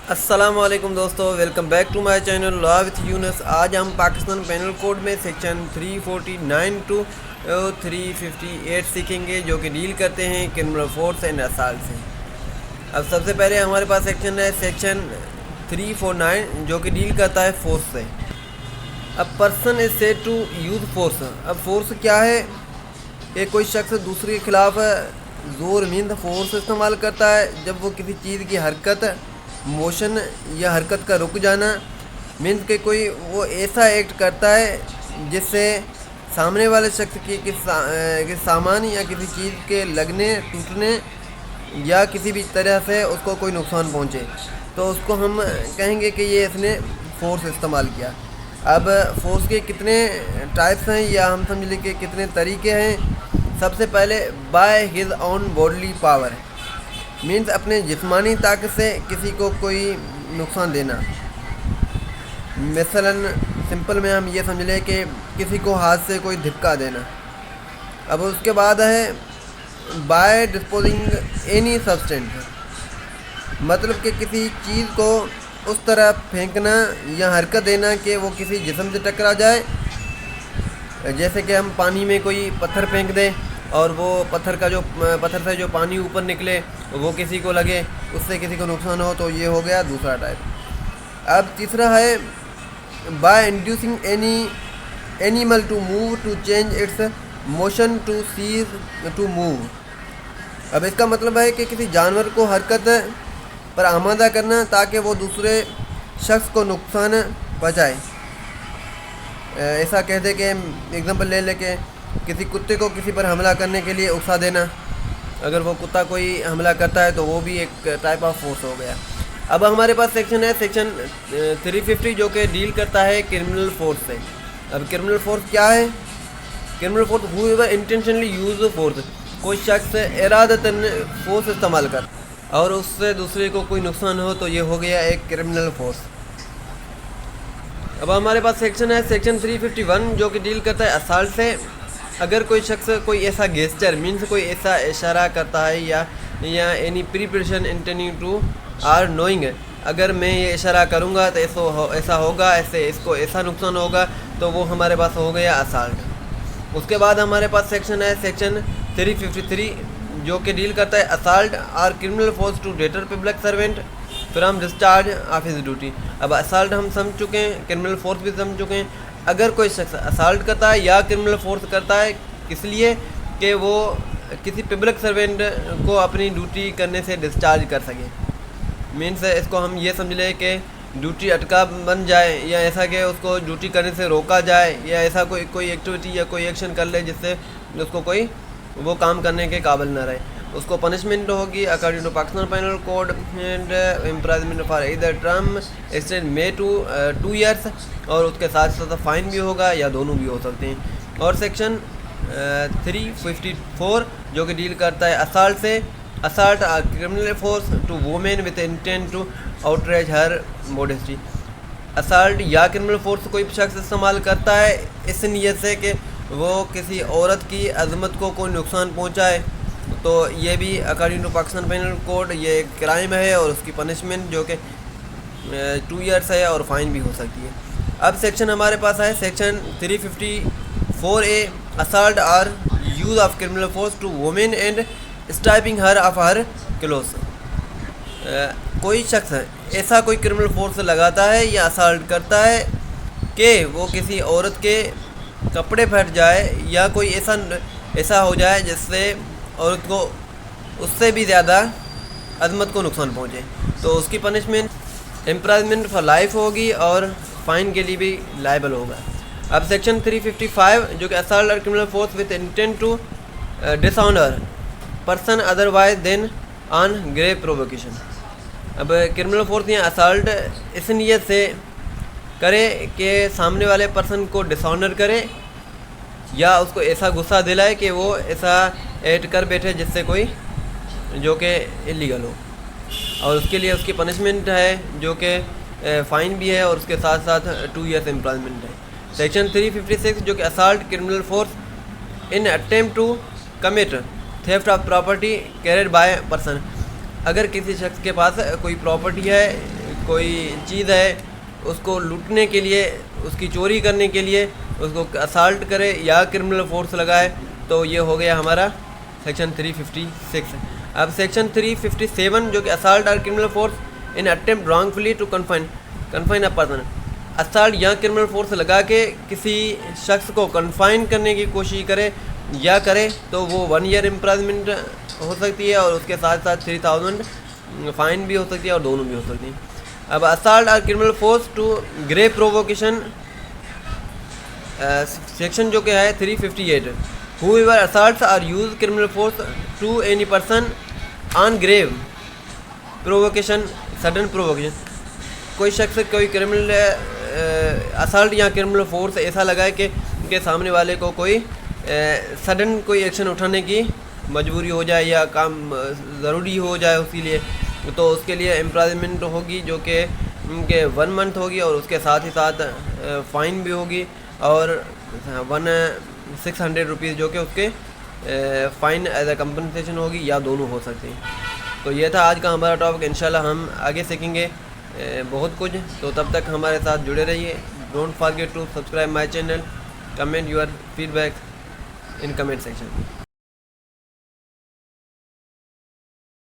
अस्सलाम वालेकुम दोस्तों, welcome back to my channel law with Yunus. आज हम पाकिस्तान पेनल कोड में सेक्शन 349 टू 358 सीखेंगे, जो कि डील करते हैं क्रिमिनल फोर्स एंड असाल्ट से। अब सबसे पहले हमारे पास सेक्शन है सेक्शन 349, जो कि डील करता है फोर्स से। अब person is said to use force. अब फोर्स क्या है कि कोई शख्स दूसरे के खिलाफ जोर मीन फोर्स इस्तेमाल करता है जब वो किसी चीज़ की हरकत, मोशन या हरकत का रुक जाना, मीन्स के कोई वो ऐसा एक्ट करता है जिससे सामने वाले शख्स की सामान या किसी चीज़ के लगने, टूटने या किसी भी तरह से उसको कोई नुकसान पहुंचे, तो उसको हम कहेंगे कि ये इसने फोर्स इस्तेमाल किया। अब फोर्स के कितने टाइप्स हैं या हम समझ लें कि कितने तरीके हैं। सबसे पहले by his own bodily power, means अपने जिस्मानी ताकत से किसी को कोई नुकसान देना। मसलन सिंपल में हम ये समझ लें कि किसी को हाथ से कोई धक्का देना। अब उसके बाद है बाय डिस्पोजिंग एनी सब्सटेंस, मतलब कि किसी चीज़ को उस तरह फेंकना या हरकत देना कि वो किसी जिस्म से टकरा जाए। जैसे कि हम पानी में कोई पत्थर फेंक दें और वो पत्थर से जो पानी ऊपर निकले वो किसी को लगे, उससे किसी को नुकसान हो, तो ये हो गया दूसरा टाइप। अब तीसरा है by inducing any animal to move to change its motion to cease to move. अब इसका मतलब है कि किसी जानवर को हरकत पर आमादा करना ताकि वो दूसरे शख्स को नुकसान पहुँचाए। ऐसा कहते कि एग्जांपल ले लेके किसी कुत्ते को किसी पर हमला करने के लिए उकसा देना, अगर वो कुत्ता कोई हमला करता है तो वो भी एक टाइप ऑफ फोर्स हो गया। अब हमारे पास सेक्शन है सेक्शन 350, जो कि डील करता है क्रिमिनल फोर्स से। अब क्रिमिनल फोर्स क्या है? Criminal force whoever intentionally use force, कोई शख्स इरादतन फोर्स इस्तेमाल कर और उससे दूसरे को कोई नुकसान हो, तो ये हो गया एक क्रिमिनल फोर्स। अब हमारे पास सेक्शन है सेक्शन 351, जो कि डील करता है असाल्ट से। अगर कोई शख्स कोई ऐसा गेस्चर मीन्स कोई ऐसा इशारा करता है या any preparation intending to or knowing, अगर मैं ये इशारा करूँगा तो ऐसा होगा, ऐसे इसको ऐसा नुकसान होगा, तो वो हमारे पास हो गया असाल्ट। उसके बाद हमारे पास सेक्शन है सेक्शन 353, जो कि डील करता है assault or criminal force to deter public servant from discharge of his duty. अब असाल्ट हम समझ चुके हैं, क्रिमिनल फोर्स भी समझ चुके हैं। अगर कोई शख्स असाल्ट करता है या क्रिमिनल फोर्स करता है, किस लिए कि वो किसी पब्लिक सर्वेंट को अपनी ड्यूटी करने से डिस्चार्ज कर सके। मीन्स इसको हम ये समझ लें कि ड्यूटी अटका बन जाए, या ऐसा कि उसको ड्यूटी करने से रोका जाए, या ऐसा कोई एक्टिविटी या कोई एक्शन कर ले जिससे उसको कोई वो काम करने के काबिल न रहे। उसको पनिशमेंट होगी according to Pakistan penal code and imprisonment for either term extend may to 2 years, और उसके साथ साथ फाइन भी होगा या दोनों भी हो सकते हैं। और सेक्शन 354, जो कि डील करता है असाल्ट से। Assault criminal force to women with intent to outrage her modesty. Assault या क्रिमिनल फोर्स कोई शख्स इस्तेमाल करता है इस नीयत से कि वो किसी औरत की अजमत को कोई नुकसान पहुंचाए, तो ये भी according to Pakistan penal code ये क्राइम है, और उसकी पनिशमेंट जो कि 2 ईयर्स है और फाइन भी हो सकती है। अब सेक्शन हमारे पास है section 354A, assault or use of criminal force to women and stripping her of her cloth. कोई शख्स ऐसा कोई क्रिमिनल फोर्स लगाता है या असाल्ट करता है कि वो किसी औरत के कपड़े फट जाए या कोई ऐसा हो जाए जिससे औरत को उससे भी ज़्यादा अजमत को नुकसान पहुँचे, तो उसकी पनिशमेंट इम्प्राइजमेंट फॉर लाइफ होगी और फाइन के लिए भी लायबल होगा। अब सेक्शन 355, जो कि असाल्ट और criminal force with intent to dishonour person otherwise than on grave provocation. अब क्रिमिनल फोर्स या असाल्ट इस नीयत से करे कि सामने वाले पर्सन को डिसऑनर करे या उसको ऐसा गुस्सा दिलाए कि वो ऐसा एक्ट कर बैठे जिससे कोई जो कि इलीगल हो, और उसके लिए उसकी पनिशमेंट है जो कि फ़ाइन भी है और उसके साथ साथ 2 ईयर्स एम्प्लॉयमेंट है। सेक्शन 356, जो कि assault criminal force in attempt to commit theft of property carried by person. अगर किसी शख्स के पास कोई प्रॉपर्टी है कोई चीज़ है उसको लूटने के लिए, उसकी चोरी करने के लिए उसको असाल्ट करे या क्रिमिनल फोर्स लगाए, तो ये हो गया हमारा सेक्शन 356। अब सेक्शन 357 जो कि असाल्ट और criminal force in attempt wrongfully to confine a person, assault या क्रिमिनल फोर्स लगा के किसी शख्स को कन्फाइन करने की कोशिश करे या करे तो वो 1 ईयर इम्प्रिजनमेंट हो सकती है और उसके साथ साथ 3000 फाइन भी हो सकती है और दोनों भी हो सकती है। अब असाल्ट और criminal force to grave provocation section जो कि है 358, whoever assaults or use criminal force to any person on grave provocation, sudden provocation, कोई शख्स कोई क्रिमिनल असाल्ट या क्रिमिनल फोर्स ऐसा लगाए कि उनके सामने वाले को कोई सडन कोई एक्शन उठाने की मजबूरी हो जाए या काम ज़रूरी हो जाए उसके लिए, तो उसके लिए इम्प्रिजनमेंट होगी जो कि उनके 1 मंथ होगी और उसके साथ ही साथ फ़ाइन भी होगी और 600 रुपीज़ जो कि उसके फ़ाइन एज अ कंपनसेशन होगी या दोनों हो सकते हैं। तो ये था आज का हमारा टॉपिक। इंशाल्लाह हम आगे सीखेंगे बहुत कुछ, तो तब तक हमारे साथ जुड़े रहिए। Don't forget to subscribe my channel, comment your feedback in comment section.